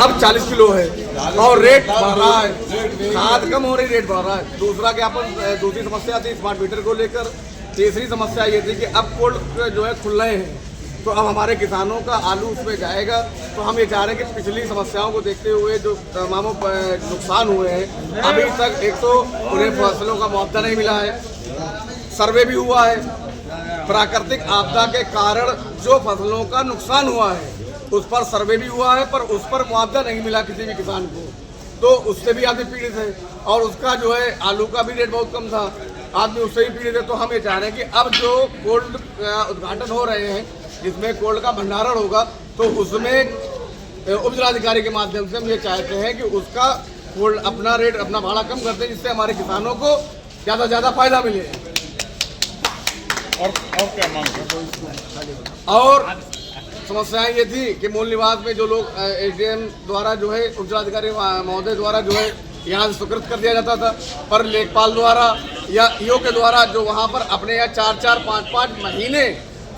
अब 40 किलो है और रेट बढ़ रहा है, खाद कम हो रही, रेट बढ़ रहा है। दूसरा क्या अपन दूसरी समस्या थी स्मार्ट मीटर को लेकर। तीसरी समस्या ये थी कि अब कोल्ड जो है खुल रहे हैं, तो अब हमारे किसानों का आलू उसमें जाएगा। तो हम ये चाह रहे हैं कि पिछली समस्याओं को देखते हुए जो तमामों नुकसान हुए हैं, अभी तक एक तो उन्हें फसलों का मुआवजा नहीं मिला है, सर्वे भी हुआ है, प्राकृतिक आपदा के कारण जो फसलों का नुकसान हुआ है उस पर सर्वे भी हुआ है, पर उस पर मुआवजा नहीं मिला किसी भी किसान को, तो उससे भी आदमी पीड़ित है। और उसका जो है आलू का भी रेट बहुत कम था, आदमी उससे भी पीड़ित है। तो हम ये चाह रहे हैं कि अब जो कोल्ड उद्घाटन हो रहे हैं जिसमें कोल्ड का भंडारण होगा, तो उसमें उप जिलाधिकारी के माध्यम से हम ये चाहते हैं कि उसका कोल्ड अपना रेट अपना भाड़ा कम करते हैं, जिससे हमारे किसानों को ज़्यादा से ज़्यादा फायदा मिले। और क्या मांग? और समस्याएं ये थी कि मूल निवास में जो लोग एसडीएम द्वारा जो है उप जिलाधिकारी महोदय द्वारा जो है यहाँ से स्वीकृत कर दिया जाता था, पर लेखपाल द्वारा या ईओ के द्वारा जो वहाँ पर अपने यहाँ 4-4, 5-5 महीने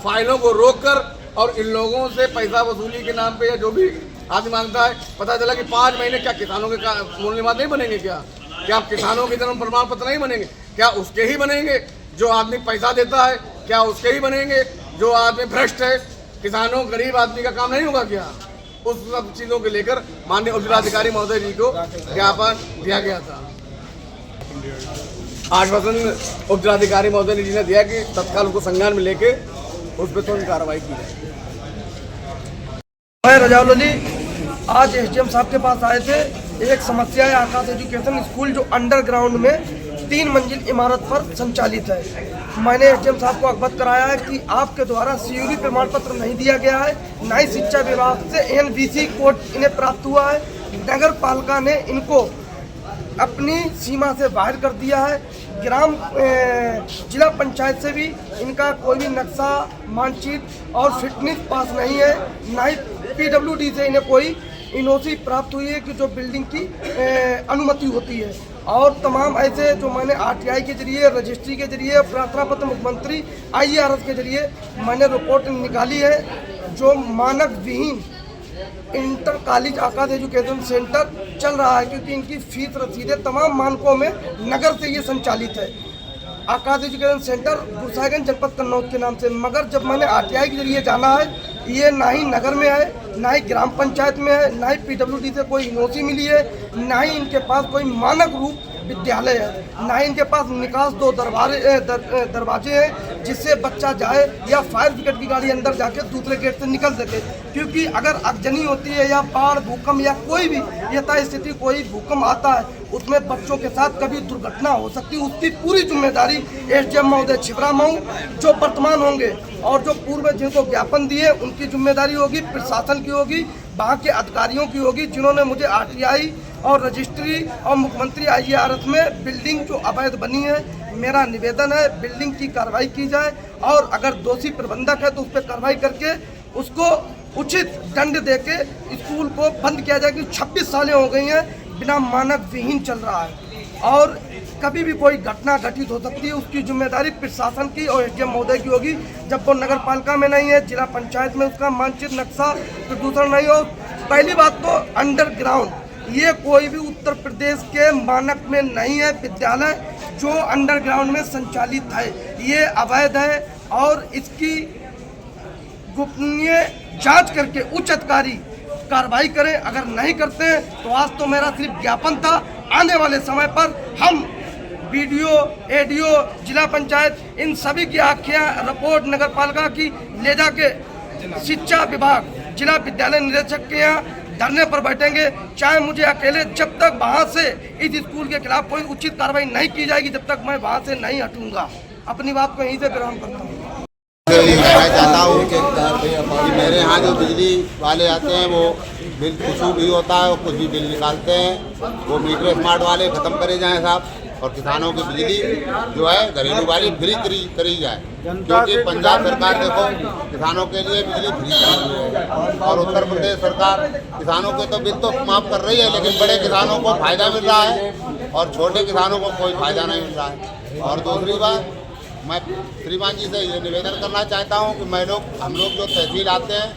फाइलों को रोककर और इन लोगों से पैसा वसूली के नाम पे या जो भी आदमी मांगता है, पता चला कि 5 महीने क्या किसानों के मूल निवास नहीं बनेंगे? क्या किसानों के जन्म प्रमाण पत्र नहीं बनेंगे? क्या उसके ही बनेंगे जो आदमी पैसा देता है? क्या उसके ही बनेंगे जो आदमी भ्रष्ट है? किसानों गरीब आदमी का काम नहीं होगा क्या? उस सब चीज़ों को लेकर माननीय उप जिलाधिकारी महोदय जी को ज्ञापन दिया गया था। आश्वासन उप जिलाधिकारी महोदय जी ने दिया कि तत्काल उसको संज्ञान में लेके उस पर तुरंत कार्रवाई की जाए। मैं रजाउल अली आज एसडीएम साहब के पास आए थे। एक समस्या है आकाश एजुकेशन स्कूल जो अंडरग्राउंड में 3 मंजिल इमारत पर संचालित है। मैंने एसडीएम साहब को अवगत कराया है कि आपके द्वारा सीयूबी प्रमाण पत्र नहीं दिया गया है, न ही शिक्षा विभाग से एनबीसी कोड इन्हें प्राप्त हुआ है। नगर पालिका ने इनको अपनी सीमा से बाहर कर दिया है। जिला पंचायत से भी इनका कोई भी नक्शा, मानचित्र और फिटनेस पास नहीं है, न ही पीडब्ल्यूडी से इन्हें कोई इनओसी प्राप्त हुई है कि जो बिल्डिंग की अनुमति होती है। और तमाम ऐसे जो मैंने आरटीआई के जरिए, रजिस्ट्री के जरिए, प्रार्थना पत्र मुख्यमंत्री आईआरएस के जरिए मैंने रिपोर्ट निकाली है, जो मानक विहीन इंटर कॉलेज आकाश एजुकेशन सेंटर चल रहा है, क्योंकि इनकी फीस रसीदें तमाम मानकों में नगर से ये संचालित है। आकाश एजुकेशन सेंटर गुरसाहिबगंज जनपद कन्नौज के नाम से, मगर जब मैंने आरटीआई के जरिए जाना है, ये ना ही नगर में है, ना ही ग्राम पंचायत में है, ना ही पीडब्ल्यूडी से कोई एनओसी मिली है, ना ही इनके पास कोई मानक रूप विद्यालय है, ना ही इनके पास निकास 2 दरवाजे हैं जिससे बच्चा जाए या फायर ब्रिगेड की गाड़ी अंदर जाके दूसरे गेट से निकल सके। क्योंकि अगर आगजनी होती है या बाढ़, भूकंप या कोई भी यथास्थिति कोई भूकंप आता है, उसमें बच्चों के साथ कभी दुर्घटना हो सकती है, उसकी पूरी जिम्मेदारी एसडीएम महोदय छिबरा मऊ जो वर्तमान होंगे और जो पूर्व जिनको ज्ञापन दिए उनकी जिम्मेदारी होगी, प्रशासन की होगी, वहाँ के अधिकारियों की होगी, जिन्होंने मुझे आरटीआई और रजिस्ट्री और मुख्यमंत्री आईआरएस में बिल्डिंग जो अवैध बनी है। मेरा निवेदन है बिल्डिंग की कार्रवाई की जाए और अगर दोषी प्रबंधक है तो उस पर कार्रवाई करके उसको उचित दंड देके स्कूल को बंद किया जाए। कि 26 सालें हो गई हैं बिना मानक विहीन चल रहा है और कभी भी कोई घटना घटित हो सकती है, उसकी जिम्मेदारी प्रशासन की और एसडीएम महोदय की होगी। जब वो नगर पालिका में नहीं है, जिला पंचायत में उसका मानचित्र, नक्शा, प्रदूषण नहीं हो। पहली बात तो अंडरग्राउंड, ये कोई भी उत्तर प्रदेश के मानक में नहीं है विद्यालय जो अंडरग्राउंड में संचालित है, ये अवैध है और इसकी गोपनीय जांच करके उच्च अधिकारी कार्रवाई करें। अगर नहीं करते हैं तो आज तो मेरा सिर्फ ज्ञापन था, आने वाले समय पर हम बीडीओ, एडीओ, जिला पंचायत इन सभी की आँखियाँ रिपोर्ट नगर पालिका की ले जाके शिक्षा विभाग, जिला विद्यालय निदेशक के यहाँ धरने पर बैठेंगे, चाहे मुझे अकेले, जब तक वहाँ से इस स्कूल के खिलाफ कोई उचित कार्रवाई नहीं की जाएगी, जब तक मैं वहाँ से नहीं हटूंगा। अपनी बात को यहीं से विराम करता हूँ। मैं चाहता हूँ कि मेरे यहाँ जो बिजली वाले आते हैं वो बिल कुछ भी होता है और कुछ भी बिल निकालते हैं, वो मीटर स्मार्ट वाले ख़त्म करे जाएँ साहब, और किसानों की बिजली जो है घरेलू वाली फ्री करी जाए। क्योंकि पंजाब सरकार देखो किसानों के लिए बिजली फ्री करी हुई है और उत्तर प्रदेश सरकार किसानों के तो बिल तो माफ़ कर रही है, लेकिन बड़े किसानों को फ़ायदा मिल रहा है और छोटे किसानों को कोई फ़ायदा नहीं मिल रहा है। और दूसरी बात, मैं श्रीमान जी से ये निवेदन करना चाहता हूँ कि हम लोग जो तहसील आते हैं,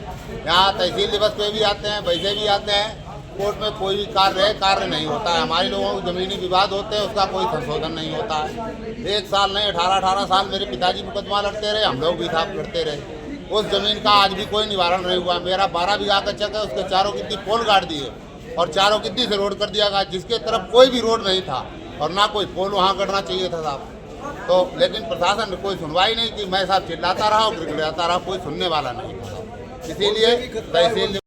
यहाँ तहसील दिवस पे भी आते हैं, वैसे भी आते हैं, कोर्ट में कोई भी कार्य नहीं होता है। हमारे लोगों को जमीनी विवाद होते हैं, उसका कोई संशोधन नहीं होता है। 1 साल नहीं 18 साल मेरे पिताजी मुकदमा लड़ते रहे, हम लोग भी था लड़ते रहे। उस जमीन का आज भी कोई निवारण नहीं हुआ। मेरा 12 बीघा का चक है, उसके चारों कितनी पोल गाड़ दिए और चारों कितनी से रोड कर दिया गया, जिसके तरफ कोई भी रोड नहीं था और ना कोई पोल वहाँ करना चाहिए था साहब। तो लेकिन प्रशासन ने कोई सुनवाई नहीं की। मैं साहब चिल्लाता रहा और गिड़गिड़ाता रहा, कोई सुनने वाला नहीं था। इसीलिए तहसील